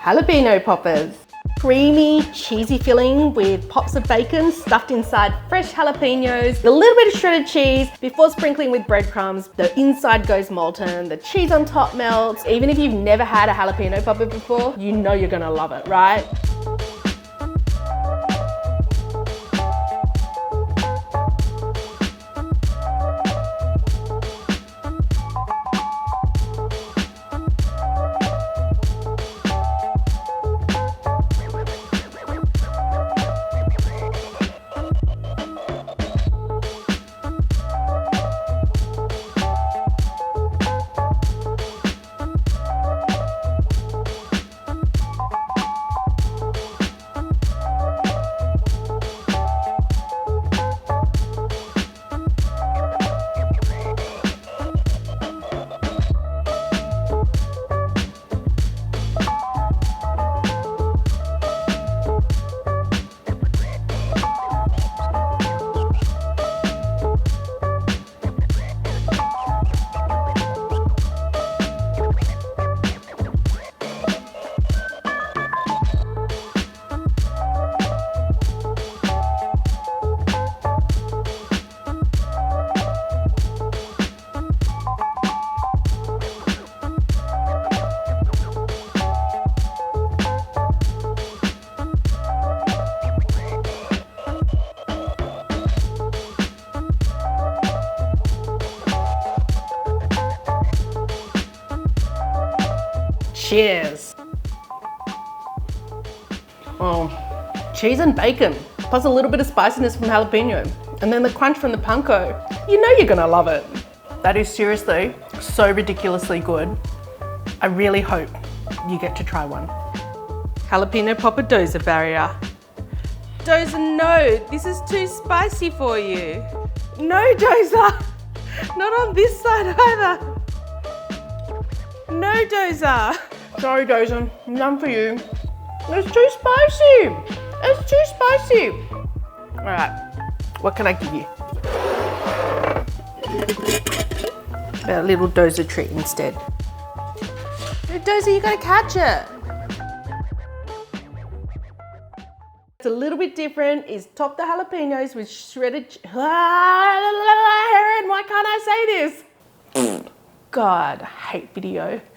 Jalapeno poppers. Creamy, cheesy filling with pops of bacon stuffed inside fresh jalapenos, a little bit of shredded cheese before sprinkling with breadcrumbs. The inside goes molten, the cheese on top melts. Even if you've never had a jalapeno popper before, you know you're gonna love it, right? Cheers. Oh, cheese and bacon, plus a little bit of spiciness from jalapeno, and then the crunch from the panko. You know you're gonna love it. That is seriously so ridiculously good. I really hope you get to try one. Jalapeno popper doser barrier. Doser, no, this is too spicy for you. No, Doser, not on this side either. No, Doser. Sorry, Dozer, none for you. It's too spicy. It's too spicy. All right, what can I give you? A little Dozer treat instead. Dozer, you gotta catch it. It's a little bit different. Is top the jalapenos with shredded. Why can't I say this? God, I hate video.